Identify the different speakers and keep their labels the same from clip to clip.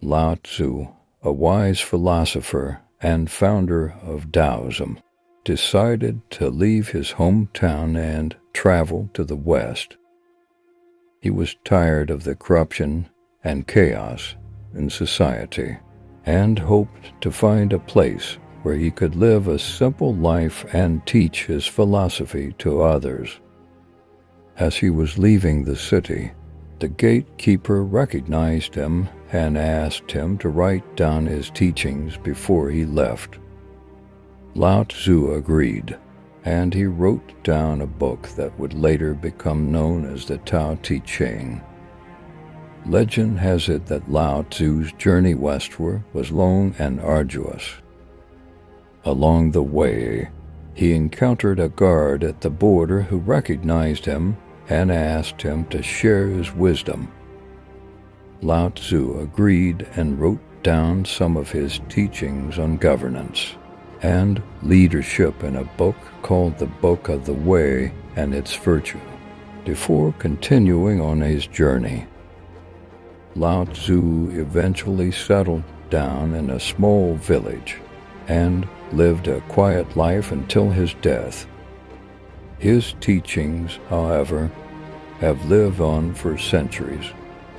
Speaker 1: Lao Tzu, a wise philosopher and founder of Taoism, decided to leave his hometown and travel to the West. He was tired of the corruption and chaos in society and hoped to find a place where he could live a simple life and teach his philosophy to others. As he was leaving the city, the gatekeeper recognized him and asked him to write down his teachings before he left. Lao Tzu agreed, and he wrote down a book that would later become known as the Tao Te Ching. Legend has it that Lao Tzu's journey westward was long and arduous. Along the way, he encountered a guard at the border who recognized him and asked him to share his wisdom. Lao Tzu agreed and wrote down some of his teachings on governance and leadership in a book called The Book of the Way and Its Virtue, before continuing on his journey. Lao Tzu eventually settled down in a small village and lived a quiet life until his death. His teachings, however, have lived on for centuries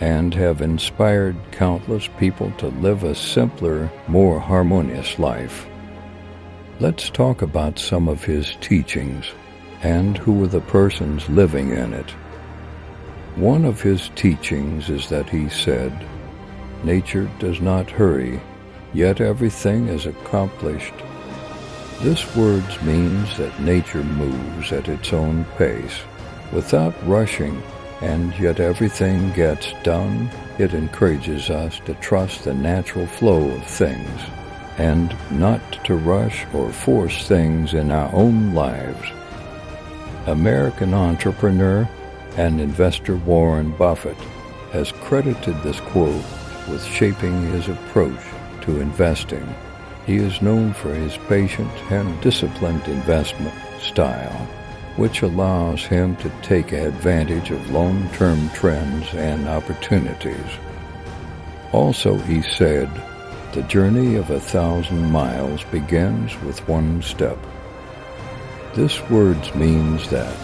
Speaker 1: and have inspired countless people to live a simpler, more harmonious life. Let's talk about some of his teachings and who were the persons living in it. One of his teachings is that he said, "Nature does not hurry, yet everything is accomplished." This word means that nature moves at its own pace, without rushing, and yet everything gets done. It encourages us to trust the natural flow of things, and not to rush or force things in our own lives. American entrepreneur and investor Warren Buffett has credited this quote with shaping his approach to investing. He is known for his patient and disciplined investment style, which allows him to take advantage of long-term trends and opportunities. Also, he said, "The journey of 1,000 miles begins with one step." This word means that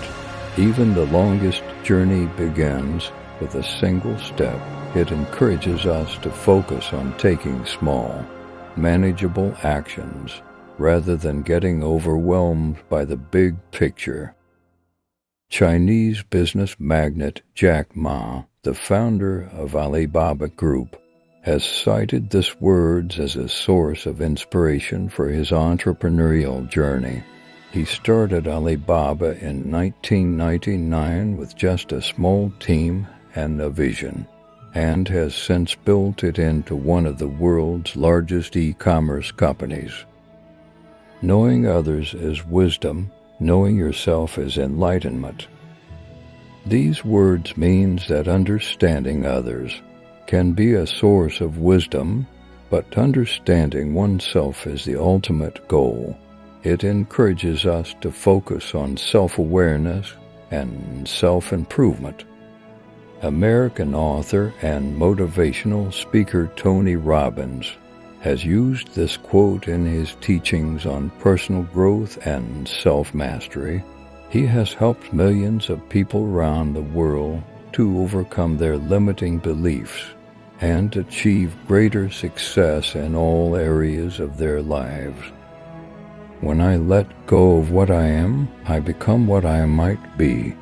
Speaker 1: even the longest journey begins with a single step. It encourages us to focus on taking small, manageable actions rather than getting overwhelmed by the big picture. Chinese business magnate Jack Ma, the founder of Alibaba Group, has cited this word as a source of inspiration for his entrepreneurial journey. He started Alibaba in 1999 with just a small team and a vision, and has since built it into one of the world's largest e-commerce companies. Knowing others is wisdom, knowing yourself is enlightenment. These words means that understanding others can be a source of wisdom, but understanding oneself is the ultimate goal. It encourages us to focus on self-awareness and self-improvement. American author and motivational speaker Tony Robbins has used this quote in his teachings on personal growth and self-mastery. He has helped millions of people around the world to overcome their limiting beliefs and achieve greater success in all areas of their lives. When I let go of what I am, I become what I might be.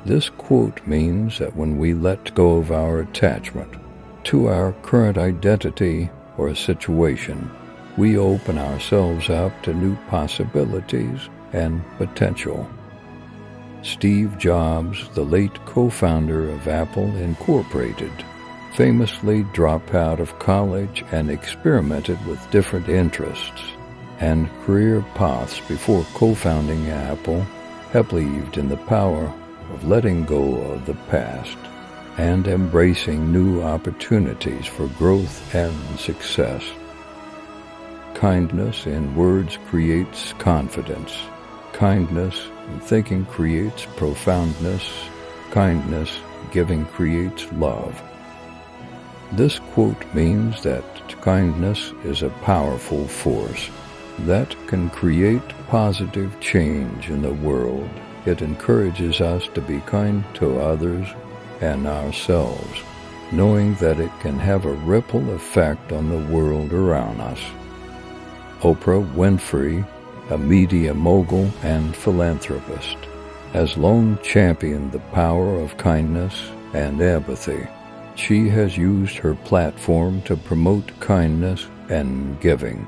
Speaker 1: This quote means that when we let go of our attachment to our current identity or a situation, we open ourselves up to new possibilities and potential. Steve Jobs, the late co-founder of Apple Incorporated, famously dropped out of college and experimented with different interests and career paths before co-founding Apple. He believed in the power of letting go of the past and embracing new opportunities for growth and success. Kindness in words creates confidence. Kindness in thinking creates profoundness. Kindness giving creates love. This quote means that kindness is a powerful force that can create positive change in the world. It encourages us to be kind to others and ourselves, knowing that it can have a ripple effect on the world around us. Oprah Winfrey, a media mogul and philanthropist, has long championed the power of kindness and empathy. She has used her platform to promote kindness and giving,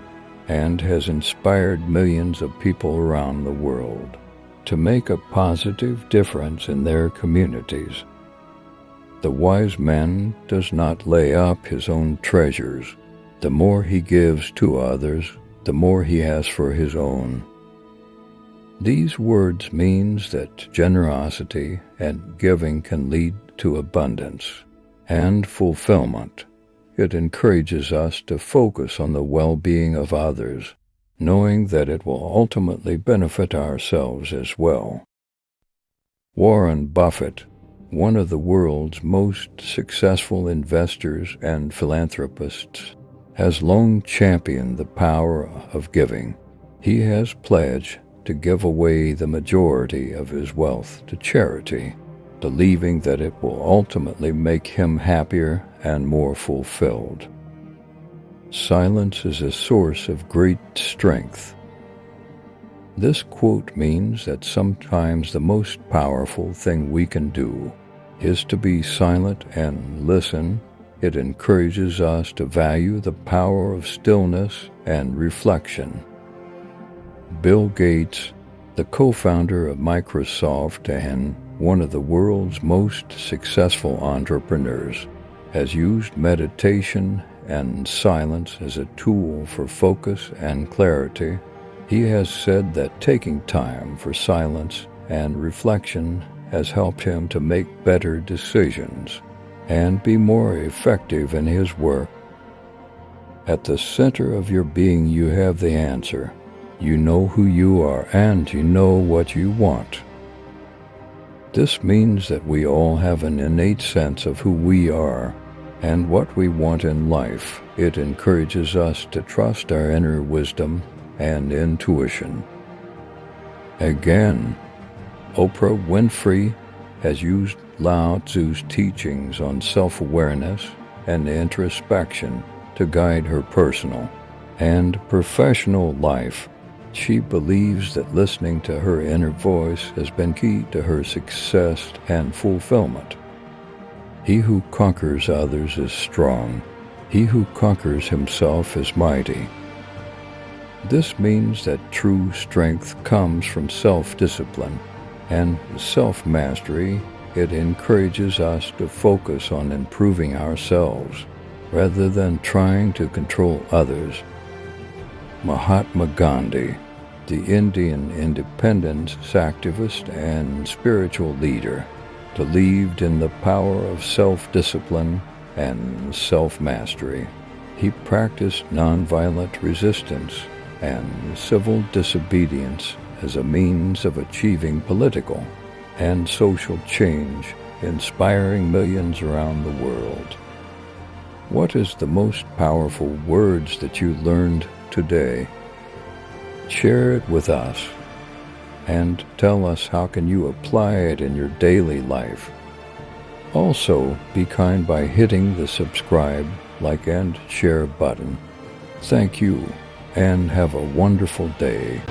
Speaker 1: and has inspired millions of people around the world to make a positive difference in their communities. The wise man does not lay up his own treasures. The more he gives to others, the more he has for his own. These words means that generosity and giving can lead to abundance and fulfillment. It encourages us to focus on the well-being of others, knowing that it will ultimately benefit ourselves as well. Warren Buffett, one of the world's most successful investors and philanthropists, has long championed the power of giving. He has pledged to give away the majority of his wealth to charity, believing that it will ultimately make him happier and more fulfilled. Silence is a source of great strength. This quote means that sometimes the most powerful thing we can do is to be silent and listen. It encourages us to value the power of stillness and reflection. Bill Gates, the co-founder of Microsoft and one of the world's most successful entrepreneurs, has used meditation and silence as a tool for focus and clarity. He has said that taking time for silence and reflection has helped him to make better decisions and be more effective in his work. At the center of your being, you have the answer. You know who you are and you know what you want. This means that we all have an innate sense of who we are and what we want in life. It encourages us to trust our inner wisdom and intuition. Again, Oprah Winfrey has used Lao Tzu's teachings on self-awareness and introspection to guide her personal and professional life. She believes that listening to her inner voice has been key to her success and fulfillment. He who conquers others is strong. He who conquers himself is mighty. This means that true strength comes from self-discipline and self-mastery. It encourages us to focus on improving ourselves rather than trying to control others. Mahatma Gandhi, the Indian independence activist and spiritual leader, believed in the power of self-discipline and self-mastery. He practiced nonviolent resistance and civil disobedience as a means of achieving political and social change, inspiring millions around the world. What is the most powerful words that you learned today? Share it with us and tell us how can you apply it in your daily life. Also, be kind by hitting the subscribe, like, and share button. Thank you, and have a wonderful day.